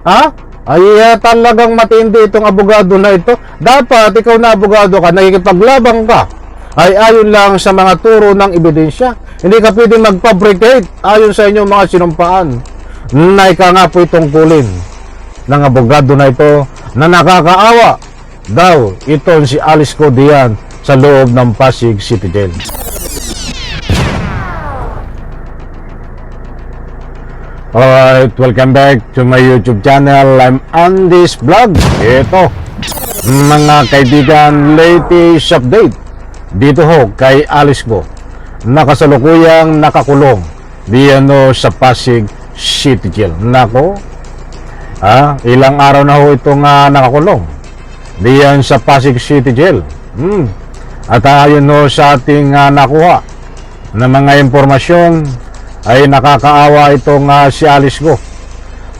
Ha? Ay talagang matindi itong abogado na ito. Dapat ikaw na abogado ka, nakikipaglabang ka, ay ayon lang sa mga turo ng ebidensya. Hindi ka pwedeng mag-fabricate ayon sa inyong mga sinumpaan na ika nga po itong kulin ng abogado na ito na nakakaawa daw itong si Alice Go diyan sa loob ng Pasig City Jail. Alright, welcome back to my YouTube channel. I'm Andy's Vlog. Ito, mga kaibigan, latest update dito ho kay Alice Go, nakasalukuyang nakakulong diyan sa Pasig City Jail. Nako, ilang araw na ho itong nakakulong diyan sa Pasig City Jail. At ayon ho sa ating nakuha na mga impormasyon, ay nakakaawa itong si Alice Go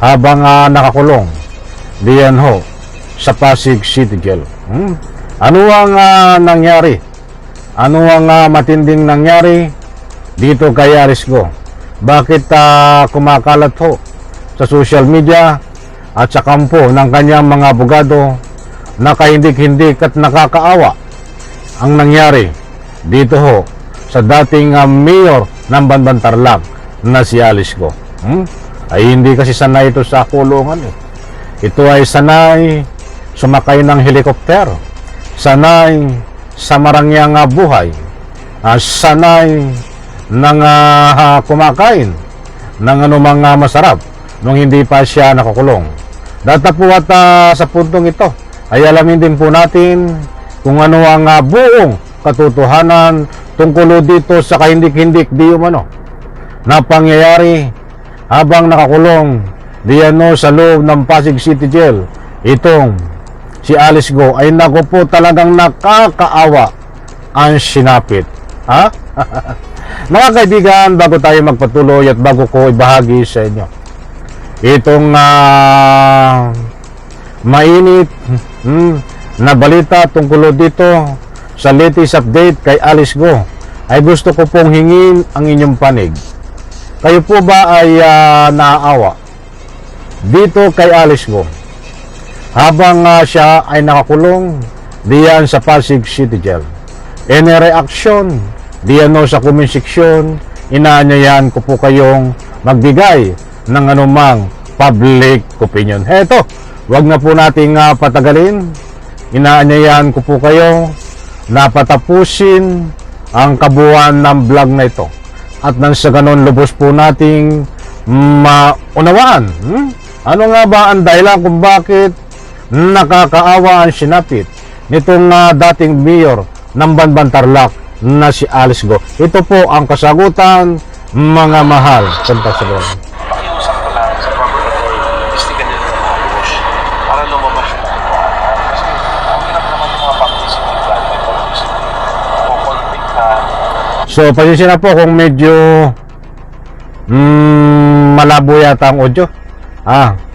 habang nakakulong diyan ho sa Pasig City Jail. Ano ang nangyari? Ano ang matinding nangyari dito kay Alice Go? Bakit kumakalat ho sa social media at sa kampo ng kanyang mga abogado na kahindik-hindik at nakakaawa ang nangyari dito ho sa dating mayor ng Banban Tarlac na si Alice Go? Ay hindi kasi sanay ito sa kulungan Ito ay sanay sumakay ng helikopter, sanay sa marangyang buhay, sanay ng kumakain ng anumang masarap nung hindi pa siya nakakulong. Datapuat sa puntong ito ay alamin din po natin kung ano ang buong katotohanan tungkol dito sa kahindik-hindik di umano na pangyayari habang nakakulong diyan sa loob ng Pasig City Jail. Itong si Alice Go ay naku po, talagang nakakaawa ang sinapit. Mga kaibigan, bago tayo magpatuloy at bago ko ibahagi sa inyo itong mainit na balita tungkol dito sa latest update kay Alice Go, ay gusto ko pong hingin ang inyong panig. Kayo po ba ay naaawa dito kay Alice Go habang siya ay nakakulong diyan sa Pasig City Jail? Any reaction diyan sa comment section, inaanyayan ko po kayong magbigay ng anumang public opinion. Heto, wag na po nating patagalin. Inaanyayan ko po kayo na patapusin ang kabuuan ng vlog na ito, at nang sa ganon lubos po nating maunawaan ano nga ba ang dahilan kung bakit nakakaawa ang sinapit nitong dating mayor ng Banban Tarlac na si Alice Go. Ito po ang kasagutan, mga mahal. Kanta sa loob. Pakiusap ko lang sa property, istigan nyo ng maayos para lumabas yung kasi ang hirap naman yung mga pang-isip yung plan may pag-isip kukonvict ka. So, pasensya na po kung medyo malabo yata ang audio.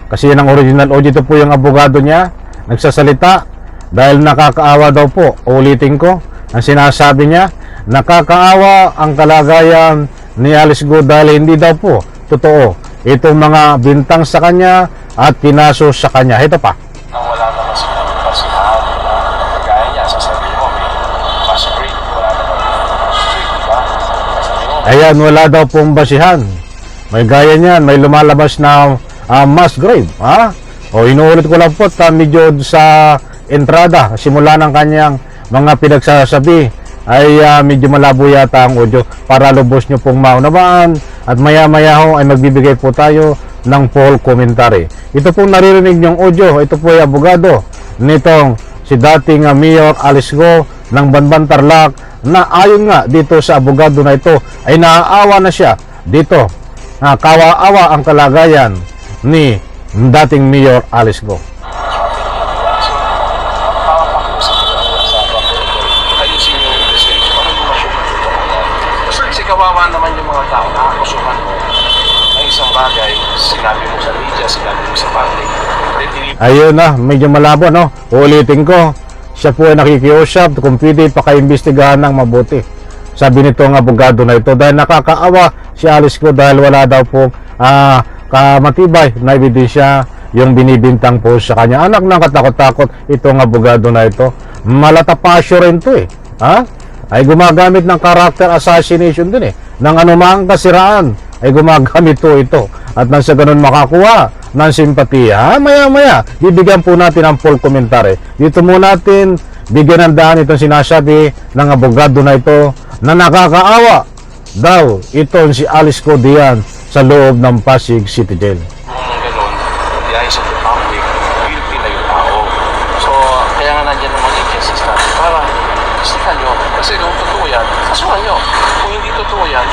Kasi yan ang original audio. Ito po yung abogado niya nagsasalita dahil nakakaawa daw po. Ulitin ko ang sinasabi niya, nakakaawa ang kalagayan ni Alice Go dahil hindi daw po totoo itong mga bintang sa kanya at kinaso sa kanya. Ito pa. Wala naman silang pasihan na kagaya niya, sasabihin mo may mass break, wala naman mass break, diba? Sasabihin mo, Ayan, wala daw pong basihan. May gaya niyan, may lumalabas na mass grave. O inuulit ko lang po, medyo sa entrada, simula ng kanyang mga pinagsasabi ay medyo malabo yata ang audio, para lubos nyo pong maunawaan, at maya maya ho ay magbibigay po tayo ng full commentary. Ito pong naririnig yung audio, ito po ay abogado nitong si dating Mayor Alice Go ng Banban Tarlac, na ayon nga dito sa abogado na ito ay naaawa na siya dito, kawaawa ang kalagayan ni dating Mayor Alice Go. kawawa naman yung mga tao na akusuhan mo ng isang bagay, sinabi mo sa media, sinabi mo sa public. Ayun na, medyo malabo, no? Uulitin ko, siya po ay nakikiusap kung pwede pakaimbestigahan ng mabuti. Sabi nito ang abogado na ito, dahil nakakaawa si Alice Go dahil wala daw po kamatibay na ebidensya yung binibintang po sa kanya. Anak ng katakot-takot itong abogado na ito. Malatapasyo rin to eh. Ha? Ay gumagamit ng character assassination din eh. Nang anumang kasiraan ay gumagamit po ito. At nang sa ganun makakuha ng simpatiya, maya-maya, bibigyan po natin ng full commentary. Dito muna natin bigyan ng daan itong sinasabi ng abogado na ito na nakakaawa daw itong si Alice Go Dian sa loob ng Pasig City Jail. Kung gano'n, the eyes of the public, guilty na yung tao. So, kaya nga nandiyan naman agencies natin para istikan nyo. Kasi kung totoo yan, kasuhan nyo. Kung hindi totoo yan,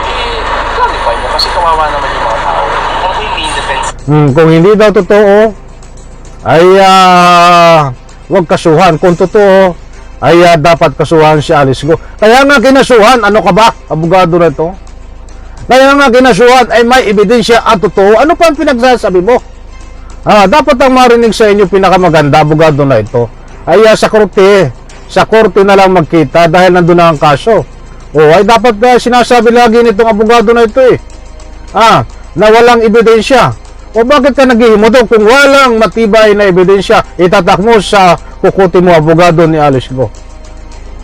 i-clarify nyo. Kasi kawawa naman yung mga tao. Kung hindi defense. Kung hindi daw totoo, ay wag kasuhan. Kung totoo, ay dapat kasuhan si Alice Go. Kaya nga kinasuhan, ano ka ba, abogado na ito? Kaya nga kinasuhan ay may ebidensya at totoo. Ano pa ang pinagsasabi mo? Dapat ang marinig sa inyo pinakamaganda, abogado na ito, ay sa korte. Sa korte na lang magkita dahil nandun na ang kaso. Ay dapat sinasabi lagi nitong abogado na ito eh. Na walang ebidensya. O bakit ka naghihimodok kung walang matibay na ebidensya itatak mo sa kukuti mo, abogado ni Alice Go?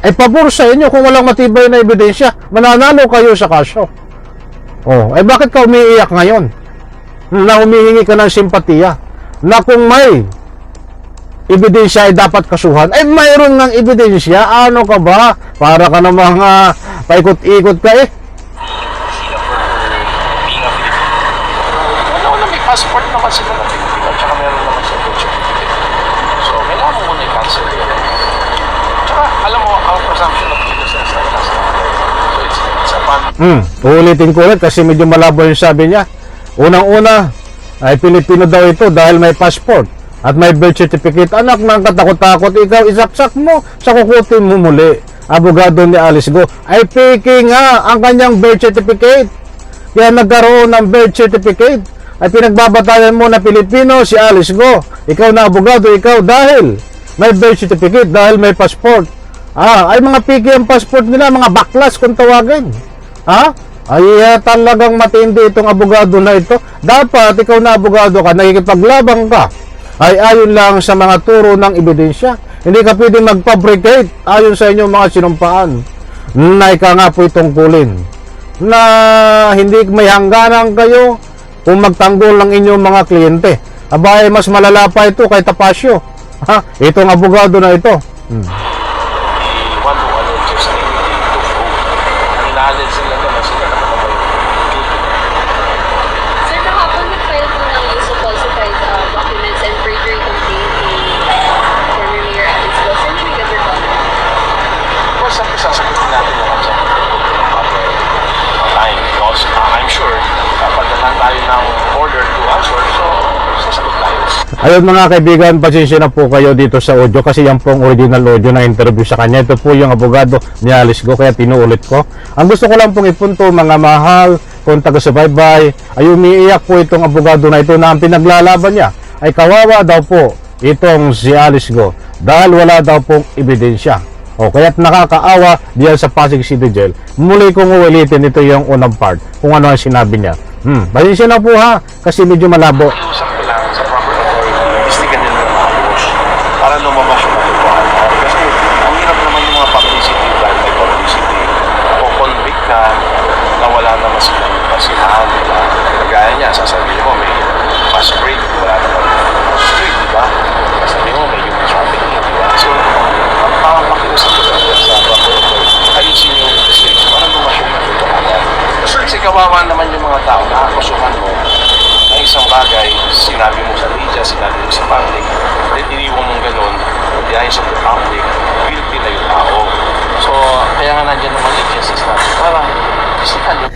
Ay pabor sa inyo kung walang matibay na ebidensya, mananalo kayo sa kaso. Ay bakit ka umiiyak ngayon? Na humihingi ka ng simpatiya na kung may ebidensya ay dapat kasuhan. Ay mayroon ng ebidensya, ano ka ba? Para ka namang paikot-ikot ka eh. Passport naman sila na Pilipino, tsaka meron naman sa birth certificate. So, kailangan mo muna i-cancel yun. Tsaka, alam mo, ang presumption of innocence na nasa. So, it's a fun. Uulitin ko ulit kasi medyo malabo yung sabi niya. Unang-una, ay Pilipino daw ito dahil may passport at may birth certificate. Anak ng katakot-takot, ikaw isaksak mo sa kukutin mo muli. Abogado ni Alice Go ay fake nga ang kanyang birth certificate. Kaya nagkaroon ng birth certificate ay pinagbabatayan mo na Pilipino si Alice Go. Ikaw na abogado, ikaw dahil may birth certificate, dahil may passport. Ay mga piki ang passport nila, mga baklas kung tawagin. Ay talagang matindi itong abogado na ito. Dapat ikaw na abogado ka, nakikipaglabang ka, ay ayon lang sa mga turo ng ebidensya. Hindi ka pwedeng mag-fabricate ayon sa inyong mga sinumpaan na ika nga po itong kulin na hindi may hangganan kayo kung magtanggol ng inyong mga kliyente. Abay, mas malala pa ito kay Tapasio. Itong abogado na ito. One who alleges na ang knowledge sila naman sila naman naman yung Sir, kahapon nag-file po ng use of falsified documents and perjury complaint ni former Mayor Alice Go. Sir, should we get your comment? Of course, sasagutin natin naman sa I'm sure kapag nalang tayo ng order to answer, so sasagot tayo. Ayun mga kaibigan, pasensya na po kayo dito sa audio kasi yan pong original audio na interview sa kanya. Ito po yung abogado ni Alice Go, kaya tinuulit ko. Ang gusto ko lang pong ipunto, mga mahal, kung taga-subaybay, ay umiiyak po itong abogado na ito na ang pinaglalaban niya ay kawawa daw po itong si Alice Go dahil wala daw pong ebidensya. Kaya't nakakaawa diyan sa Pasig City Jail. Muli kong ulitin, ito yung unang part kung ano ang sinabi niya. Pasensya na po ha, kasi medyo malabo. Iusap ko lang sa proper authority, imbestigan nila ng maayos para lumabas yung katotohanan. Kasi ang hirap naman yung mga publicity, dahil may publicity, o convict na wala naman silang kasihan. Kagaya niya, sasabihin mo may fast break, wala naman street, di ba? Sasabihin mo may human trafficking, di ba? So, ang pakiusap ko sa proper authority, ayusin yung investigation para lumabas yung katotohanan. Kasi kawawa naman yung mga tao na akusuhan mo ng isang bagay, sinabi mo sa media, sinabi mo sa public, then iniwan mong ganun, the eyes of the public, guilty na yung tao. So, kaya nga nandiyan naman agencies natin para isikan yun.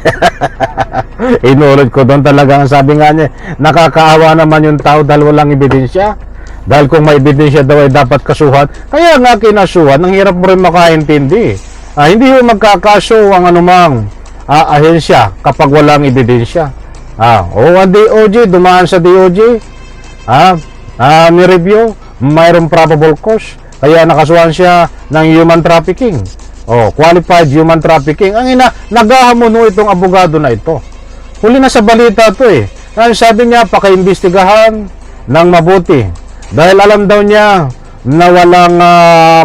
Inulit ko doon talaga ang sabi nga niya, nakakaawa naman yung tao dahil walang ebidensya. Dahil kung may ebidensya daw ay dapat kasuhan, kaya nga kinasuhan, ang hirap mo rin makaintindi. Hindi mo magkakaso ang anumang ahensya kapag walang ebidensya. Ang DOJ, dumaan sa DOJ, ni-review, mayroong probable cause, kaya nakasuhan siya ng human trafficking. Qualified human trafficking. Ang naghahamon itong abogado na ito. Huli na sa balita to eh. Sabi niya, pakaimbestigahan ng mabuti. Dahil alam daw niya na walang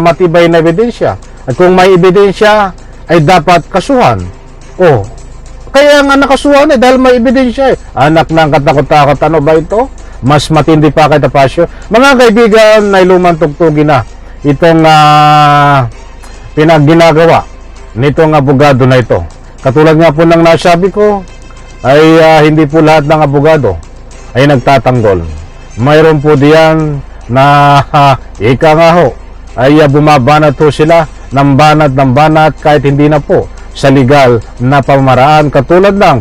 matibay na ebidensya. At kung may ebidensya, ay dapat kasuhan. Oh, kaya nga nakasuhan dahil may ebidensya Anak ng katakot-takot, ano ba ito? Mas matindi pa kay Tapasio. Mga kaibigan, ay lumang tugtugin na itong pinagginagawa nitong abogado na ito. Katulad nga po ng nasabi ko, ay hindi po lahat ng abogado ay nagtatanggol. Mayroon po diyan na ika nga ho, ay bumabanat ho sila ng banat kahit hindi na po sa legal na pamaraan, katulad ng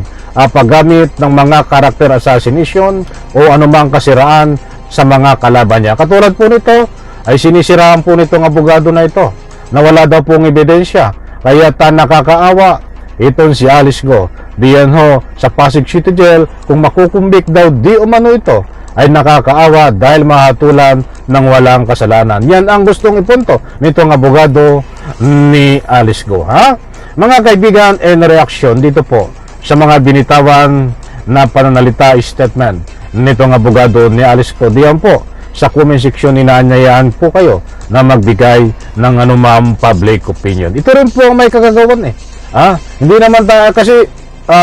paggamit ng mga character assassination o anumang kasiraan sa mga kalaban niya. Katulad po nito, ay sinisiraan po nitong abogado na ito na wala daw pong ebidensya. Kaya nakakaawa itong si Alice Go. Diyan ho sa Pasig City Jail, kung makukumbik daw di umano ito, ay nakakaawa dahil mahatulan ng walang kasalanan. Yan ang gustong ipunto nitong abogado ni Alice Go. Mga kaibigan, reaksyon dito po sa mga binitawan na pananalita statement nitong abogado ni Alice Go. Diyan po sa comment section, inaanyayahan po kayo na magbigay ng anumang public opinion. Ito rin po ang may kagagawan Hindi naman tayo kasi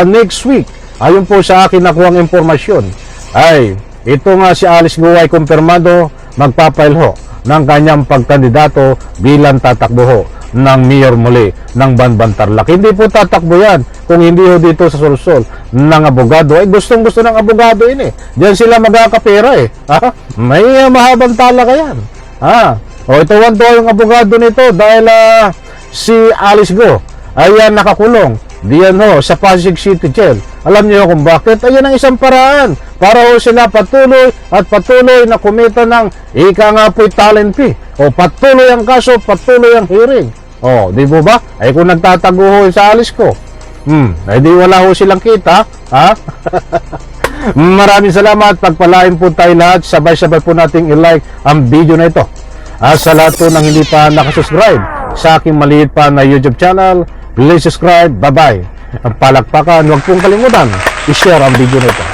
next week, ayon po sa akin nakuhang impormasyon, ay ito nga si Alice Go ay kumpirmado magpapail ho ng kanyang pagkandidato bilang tatakbo ho ng mayor muli ng Banban Tarlac. Hindi po tatakbo yan kung hindi ho dito sa sulsol ng abogado. Ay gustong gusto ng abogado yun Diyan sila magkakapera May mahabang tala yan. Ito yung abogado nito dahil si Alice Go ay nakakulong diyan ho sa Pasig City Jail. Alam niyo kung bakit? Ayan ang isang paraan para ho sila patuloy na kumita ng ika nga po'y talent fee. O patuloy ang kaso, patuloy ang hearing. O, di po ba? Ay kung nagtatago ho sa Alice Go, ay di wala ho silang kita. Maraming salamat. Pagpalain po tayo lahat. Sabay-sabay po nating i-like ang video na ito. Sa lahat po ng hindi pa nakasubscribe sa aking maliit pa na YouTube channel, please subscribe. Bye-bye. Ang palakpakan, huwag pong kalimutan i-share ang video na ito.